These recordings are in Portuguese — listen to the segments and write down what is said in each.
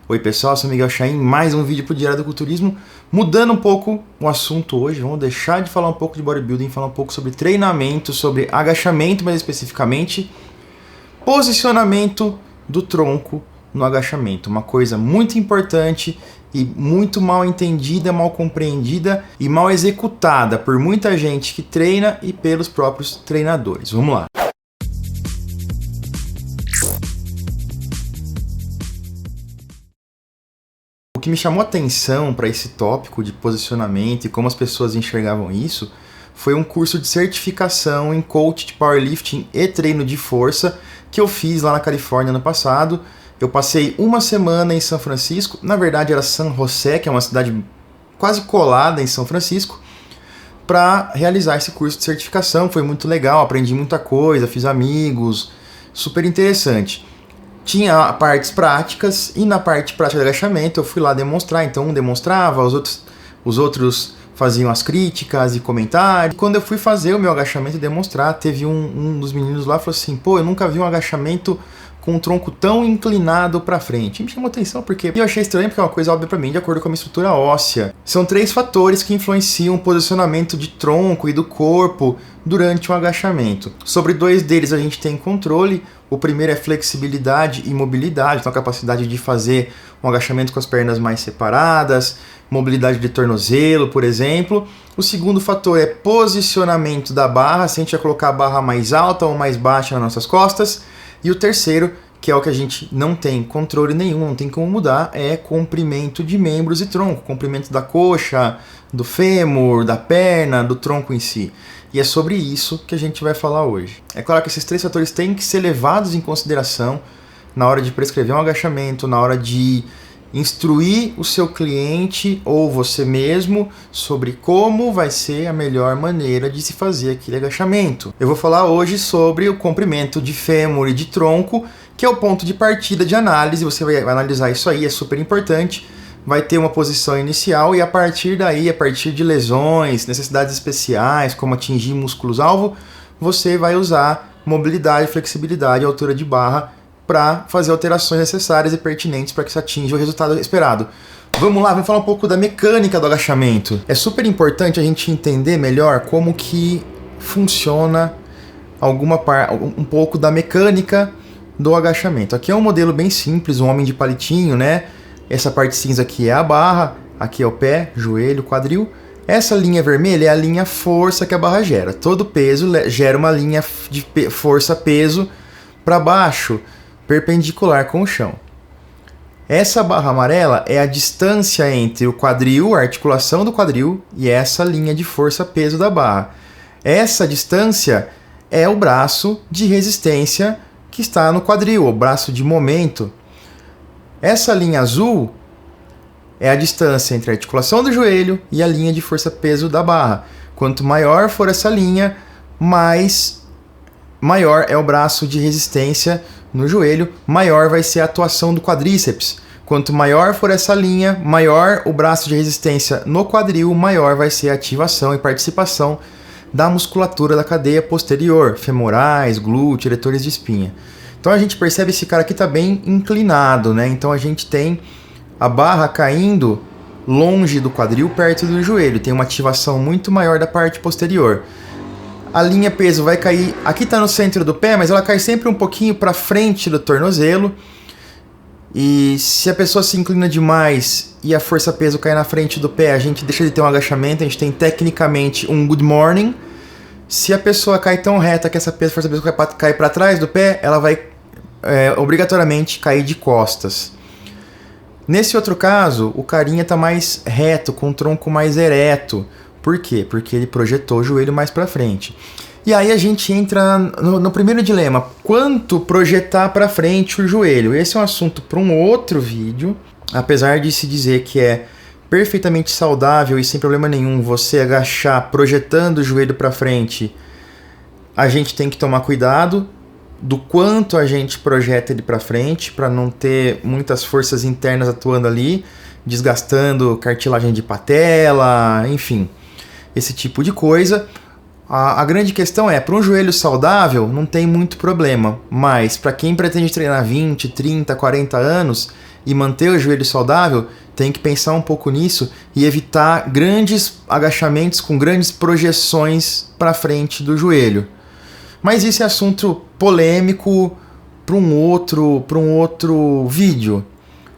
Oi pessoal, sou Miguel Chaim, mais um vídeo pro Diário do Culturismo. Mudando um pouco o assunto hoje, vamos deixar de falar um pouco de bodybuilding, falar um pouco sobre treinamento, sobre agachamento, mais especificamente, posicionamento do tronco no agachamento. Uma coisa muito importante e muito mal entendida, mal compreendida e mal executada por muita gente que treina e pelos próprios treinadores. Vamos lá. O que me chamou a atenção para esse tópico de posicionamento e como as pessoas enxergavam isso foi um curso de certificação em coach de powerlifting e treino de força que eu fiz lá na Califórnia ano passado. Eu passei uma semana em São Francisco, na verdade era San José, que é uma cidade quase colada em São Francisco, para realizar esse curso de certificação. Foi muito legal, aprendi muita coisa, fiz amigos, super interessante. Tinha partes práticas e na parte prática de agachamento eu fui lá demonstrar, então um demonstrava, os outros faziam as críticas e comentários. Quando eu fui fazer o meu agachamento e demonstrar, teve um dos meninos lá que falou assim: pô, eu nunca vi um agachamento com um tronco tão inclinado para frente. E me chamou atenção porque eu achei estranho, porque é uma coisa óbvia para mim, de acordo com a minha estrutura óssea. São 3 fatores que influenciam o posicionamento de tronco e do corpo durante um agachamento. Sobre 2 deles a gente tem controle. O primeiro é flexibilidade e mobilidade, então a capacidade de fazer um agachamento com as pernas mais separadas, mobilidade de tornozelo, por exemplo. O segundo fator é posicionamento da barra, se a gente vai colocar a barra mais alta ou mais baixa nas nossas costas. E o terceiro, que é o que a gente não tem controle nenhum, não tem como mudar, é comprimento de membros e tronco, comprimento da coxa, do fêmur, da perna, do tronco em si. E é sobre isso que a gente vai falar hoje. É claro que esses 3 fatores têm que ser levados em consideração na hora de prescrever um agachamento, na hora de instruir o seu cliente ou você mesmo sobre como vai ser a melhor maneira de se fazer aquele agachamento. Eu vou falar hoje sobre o comprimento de fêmur e de tronco, que é o ponto de partida de análise. Você vai analisar isso aí, é super importante. Vai ter uma posição inicial e a partir daí, a partir de lesões, necessidades especiais, como atingir músculos-alvo, você vai usar mobilidade, flexibilidade e altura de barra para fazer alterações necessárias e pertinentes para que se atinja o resultado esperado. Vamos lá, vamos falar um pouco da mecânica do agachamento. É super importante a gente entender melhor como que funciona um pouco da mecânica do agachamento. Aqui é um modelo bem simples, um homem de palitinho, né? Essa parte cinza aqui é a barra, aqui é o pé, joelho, quadril. Essa linha vermelha é a linha força que a barra gera. Todo peso gera uma linha de força-peso para baixo, perpendicular com o chão. Essa barra amarela é a distância entre o quadril, a articulação do quadril, e essa linha de força-peso da barra. Essa distância é o braço de resistência que está no quadril, o braço de momento. Essa linha azul é a distância entre a articulação do joelho e a linha de força-peso da barra. Quanto maior for essa linha, maior é o braço de resistência no joelho, maior vai ser a atuação do quadríceps. Quanto maior for essa linha, maior o braço de resistência no quadril, maior vai ser a ativação e participação da musculatura da cadeia posterior, femorais, glúteo, eretores de espinha. Então a gente percebe esse cara aqui está bem inclinado, né? Então a gente tem a barra caindo longe do quadril, perto do joelho. Tem uma ativação muito maior da parte posterior. A linha peso vai cair, aqui está no centro do pé, mas ela cai sempre um pouquinho para frente do tornozelo. E se a pessoa se inclina demais e a força peso cai na frente do pé, a gente deixa de ter um agachamento, a gente tem tecnicamente um good morning. Se a pessoa cai tão reta que essa força peso cai para trás do pé, ela vai obrigatoriamente cair de costas. Nesse outro caso, o carinha está mais reto, com o tronco mais ereto. Por quê? Porque ele projetou o joelho mais para frente. E aí a gente entra no primeiro dilema: quanto projetar para frente o joelho? Esse é um assunto para um outro vídeo. Apesar de se dizer que é perfeitamente saudável e sem problema nenhum você agachar projetando o joelho para frente, a gente tem que tomar cuidado do quanto a gente projeta ele para frente, para não ter muitas forças internas atuando ali, desgastando cartilagem de patela, enfim, esse tipo de coisa. A grande questão é, para um joelho saudável não tem muito problema, mas para quem pretende treinar 20, 30, 40 anos e manter o joelho saudável, tem que pensar um pouco nisso e evitar grandes agachamentos com grandes projeções para frente do joelho. Mas isso é assunto polêmico para um outro vídeo.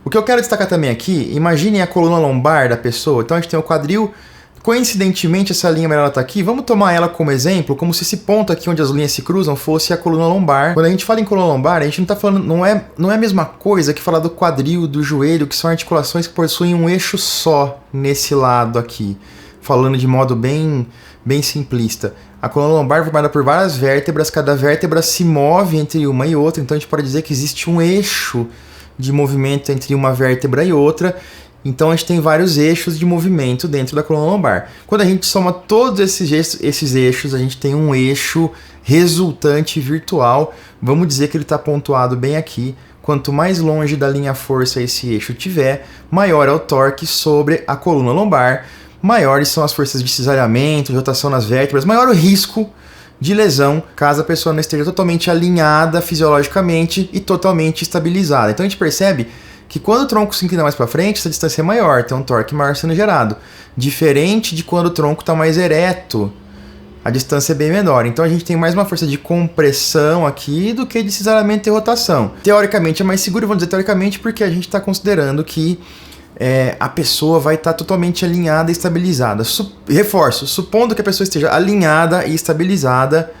O que eu quero destacar também aqui, imaginem a coluna lombar da pessoa. Então a gente tem o quadril, coincidentemente essa linha amarela está aqui, vamos tomar ela como exemplo, como se esse ponto aqui onde as linhas se cruzam fosse a coluna lombar. Quando a gente fala em coluna lombar, a gente não está falando, não é a mesma coisa que falar do quadril, do joelho, que são articulações que possuem um eixo só nesse lado aqui, falando de modo bem simplista. A coluna lombar é formada por várias vértebras, cada vértebra se move entre uma e outra, então a gente pode dizer que existe um eixo de movimento entre uma vértebra e outra. Então a gente tem vários eixos de movimento dentro da coluna lombar. Quando a gente soma todos esses eixos, a gente tem um eixo resultante virtual. Vamos dizer que ele está pontuado bem aqui. Quanto mais longe da linha força esse eixo tiver, maior é o torque sobre a coluna lombar, maiores são as forças de cisalhamento, de rotação nas vértebras, maior o risco de lesão caso a pessoa não esteja totalmente alinhada fisiologicamente e totalmente estabilizada. Então a gente percebe que quando o tronco se inclina mais para frente, essa distância é maior, tem um torque maior sendo gerado. Diferente de quando o tronco está mais ereto, a distância é bem menor. Então a gente tem mais uma força de compressão aqui do que de cisalhamento e rotação. Teoricamente é mais seguro, vamos dizer teoricamente, porque a gente está considerando que a pessoa vai estar totalmente alinhada e estabilizada. Reforço, supondo que a pessoa esteja alinhada e estabilizada,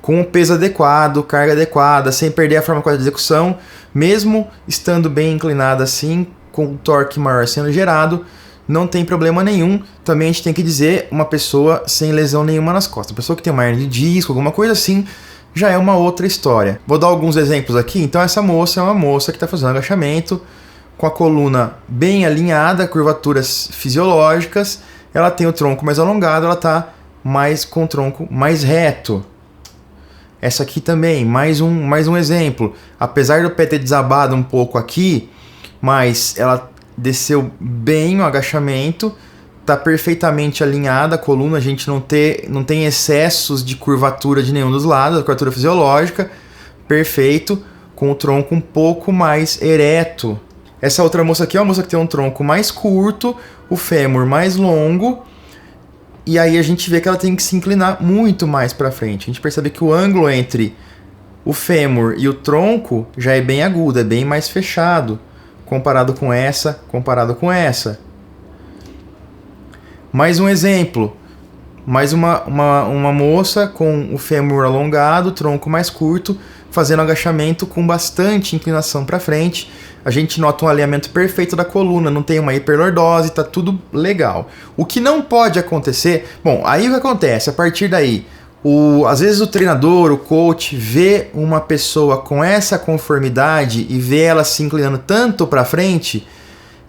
com um peso adequado, carga adequada, sem perder a forma correta de execução, mesmo estando bem inclinada assim, com um torque maior sendo gerado, não tem problema nenhum. Também a gente tem que dizer uma pessoa sem lesão nenhuma nas costas. Uma pessoa que tem uma hernia de disco, alguma coisa assim, já é uma outra história. Vou dar alguns exemplos aqui. Então essa moça é uma moça que está fazendo agachamento, com a coluna bem alinhada, curvaturas fisiológicas, ela tem o tronco mais alongado, ela está com o tronco mais reto. Essa aqui também, mais um exemplo. Apesar do pé ter desabado um pouco aqui, mas ela desceu bem o agachamento, está perfeitamente alinhada a coluna, a gente não tem excessos de curvatura de nenhum dos lados, a curvatura fisiológica, perfeito, com o tronco um pouco mais ereto. Essa outra moça aqui é uma moça que tem um tronco mais curto, o fêmur mais longo, e aí a gente vê que ela tem que se inclinar muito mais para frente. A gente percebe que o ângulo entre o fêmur e o tronco já é bem agudo, é bem mais fechado, comparado com essa. Mais um exemplo. Mais uma moça com o fêmur alongado, tronco mais curto, fazendo agachamento com bastante inclinação para frente. A gente nota um alinhamento perfeito da coluna, não tem uma hiperlordose, tá tudo legal. O que não pode acontecer... Bom, aí o que acontece? A partir daí, às vezes o treinador, o coach, vê uma pessoa com essa conformidade e vê ela se inclinando tanto para frente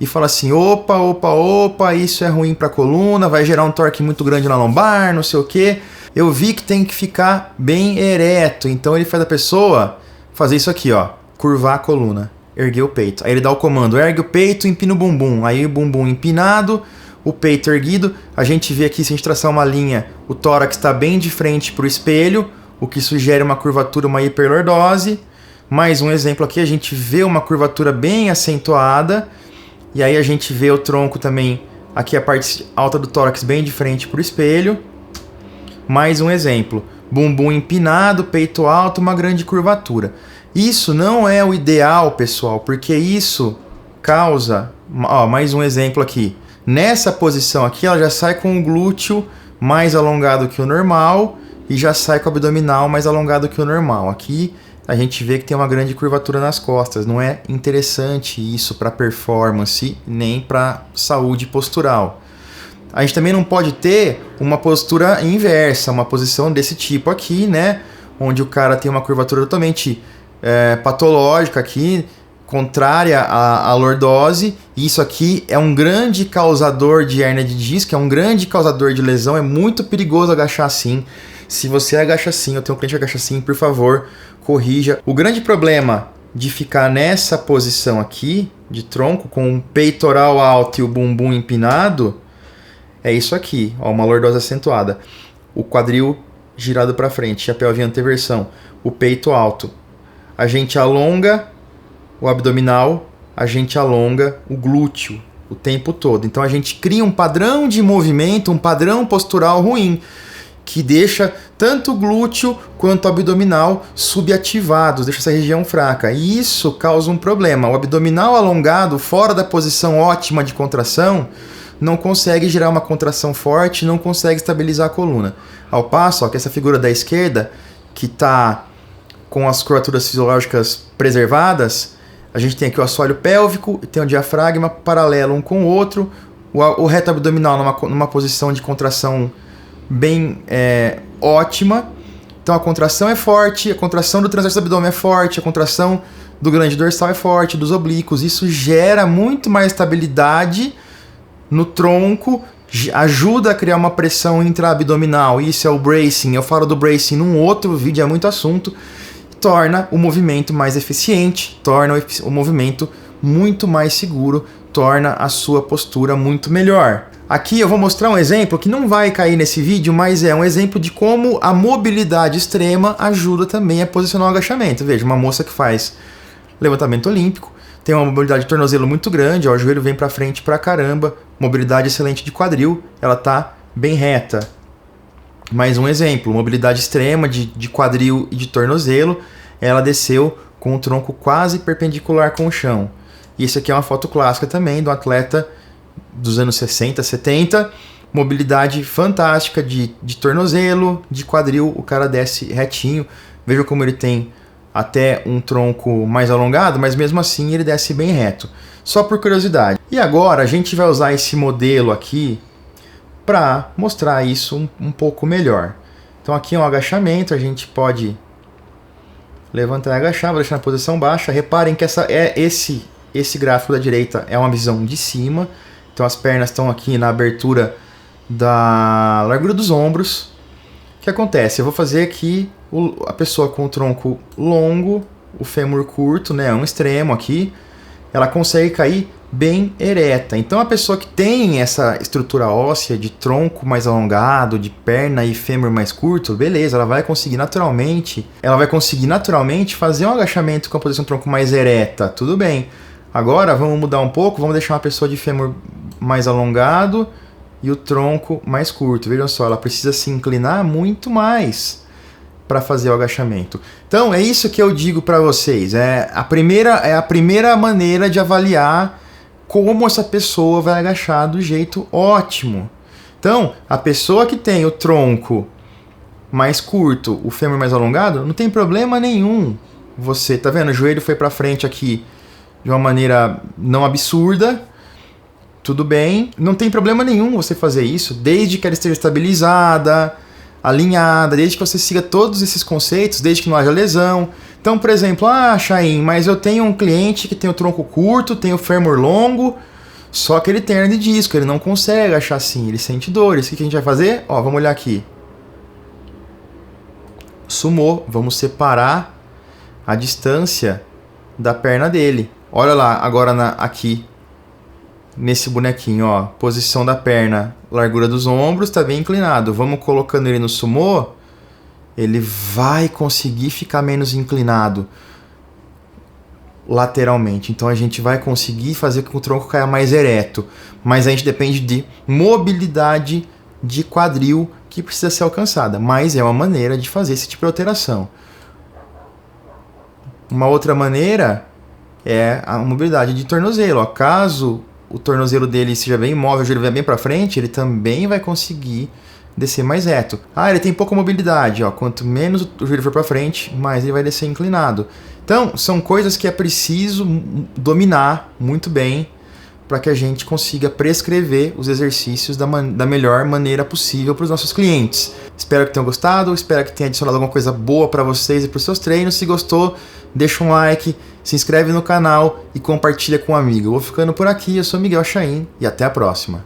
e fala assim, opa, isso é ruim para a coluna, vai gerar um torque muito grande na lombar, não sei o quê. Eu vi que tem que ficar bem ereto, então ele faz a pessoa fazer isso aqui, ó, curvar a coluna, erguer o peito. Aí ele dá o comando, ergue o peito, empina o bumbum. Aí o bumbum empinado, o peito erguido. A gente vê aqui, se a gente traçar uma linha, o tórax está bem de frente para o espelho, o que sugere uma curvatura, uma hiperlordose. Mais um exemplo aqui, a gente vê uma curvatura bem acentuada. E aí a gente vê o tronco também, aqui a parte alta do tórax bem de frente para o espelho. Mais um exemplo, bumbum empinado, peito alto, uma grande curvatura. Isso não é o ideal, pessoal, porque isso causa... Ó, mais um exemplo aqui. Nessa posição aqui, ela já sai com o glúteo mais alongado que o normal e já sai com o abdominal mais alongado que o normal. Aqui a gente vê que tem uma grande curvatura nas costas. Não é interessante isso para performance nem para saúde postural. A gente também não pode ter uma postura inversa, uma posição desse tipo aqui, né? Onde o cara tem uma curvatura totalmente patológica aqui, contrária à lordose. Isso aqui é um grande causador de hérnia de disco, é um grande causador de lesão, é muito perigoso agachar assim. Se você agacha assim, eu tenho um cliente que agacha assim, por favor, corrija. O grande problema de ficar nessa posição aqui, de tronco, com o peitoral alto e o bumbum empinado, é isso aqui, ó, uma lordose acentuada. O quadril girado para frente, a pelve em anteversão, o peito alto. A gente alonga o abdominal a gente alonga o glúteo o tempo todo. Então a gente cria um padrão de movimento, um padrão postural ruim, que deixa tanto o glúteo quanto o abdominal subativados, deixa essa região fraca. E isso causa um problema. O abdominal alongado, fora da posição ótima de contração, não consegue gerar uma contração forte, não consegue estabilizar a coluna. Ao passo que essa figura da esquerda, que está com as curvaturas fisiológicas preservadas, a gente tem aqui o assoalho pélvico, tem o diafragma paralelo um com o outro, o reto abdominal numa posição de contração bem ótima. Então a contração é forte, a contração do transverso do abdômen é forte, a contração do glande dorsal é forte, dos oblíquos. Isso gera muito mais estabilidade no tronco, ajuda a criar uma pressão intraabdominal. Isso é o bracing. Eu falo do bracing num outro vídeo, é muito assunto. Torna o movimento mais eficiente, torna o movimento muito mais seguro, torna a sua postura muito melhor. Aqui eu vou mostrar um exemplo que não vai cair nesse vídeo, mas é um exemplo de como a mobilidade extrema ajuda também a posicionar o agachamento. Veja, uma moça que faz levantamento olímpico, tem uma mobilidade de tornozelo muito grande, ó, o joelho vem para frente pra caramba, mobilidade excelente de quadril, ela tá bem reta. Mais um exemplo, mobilidade extrema de quadril e de tornozelo, ela desceu com o tronco quase perpendicular com o chão. E esse aqui é uma foto clássica também do atleta dos anos 60, 70, mobilidade fantástica de tornozelo, de quadril, o cara desce retinho. Veja como ele tem até um tronco mais alongado, mas mesmo assim ele desce bem reto. Só por curiosidade. E agora a gente vai usar esse modelo aqui para mostrar isso um pouco melhor. Então aqui é um agachamento, a gente pode levantar e agachar, vou deixar na posição baixa. Reparem que esse gráfico da direita é uma visão de cima. Então as pernas estão aqui na abertura da largura dos ombros. O que acontece? Eu vou fazer aqui a pessoa com o tronco longo, o fêmur curto, né, um extremo aqui, ela consegue cair bem ereta. Então a pessoa que tem essa estrutura óssea de tronco mais alongado, de perna e fêmur mais curto, beleza, ela vai conseguir naturalmente fazer um agachamento com a posição do tronco mais ereta, tudo bem. Agora vamos mudar um pouco, vamos deixar uma pessoa de fêmur mais alongado e o tronco mais curto. Vejam só, ela precisa se inclinar muito mais para fazer o agachamento. Então é isso que eu digo para vocês. É a primeira maneira de avaliar como essa pessoa vai agachar do jeito ótimo. Então a pessoa que tem o tronco mais curto, o fêmur mais alongado, não tem problema nenhum. Você tá vendo? O joelho foi para frente aqui de uma maneira não absurda. Tudo bem, não tem problema nenhum você fazer isso, desde que ela esteja estabilizada, alinhada, desde que você siga todos esses conceitos, desde que não haja lesão. Então, por exemplo, Chaim, mas eu tenho um cliente que tem o tronco curto, tem o fêmur longo, só que ele tem hernia de disco, ele não consegue agachar assim, ele sente dores. O que a gente vai fazer? Ó, vamos olhar aqui. Sumô, vamos separar a distância da perna dele. Olha lá, agora aqui. Nesse bonequinho, ó, posição da perna, largura dos ombros, tá bem inclinado. Vamos colocando ele no sumô, ele vai conseguir ficar menos inclinado lateralmente. Então a gente vai conseguir fazer com que o tronco caia mais ereto. Mas a gente depende de mobilidade de quadril que precisa ser alcançada. Mas é uma maneira de fazer esse tipo de alteração. Uma outra maneira é a mobilidade de tornozelo. Ó, caso o tornozelo dele seja bem imóvel, o joelho vai bem para frente, ele também vai conseguir descer mais reto. Ele tem pouca mobilidade, ó, quanto menos o joelho for para frente, mais ele vai descer inclinado. Então, são coisas que é preciso dominar muito bem para que a gente consiga prescrever os exercícios da melhor maneira possível para os nossos clientes. Espero que tenham gostado, espero que tenha adicionado alguma coisa boa para vocês e para os seus treinos. Se gostou, deixa um like, se inscreve no canal e compartilha com um amigo. Eu vou ficando por aqui, eu sou Miguel Chaim e até a próxima.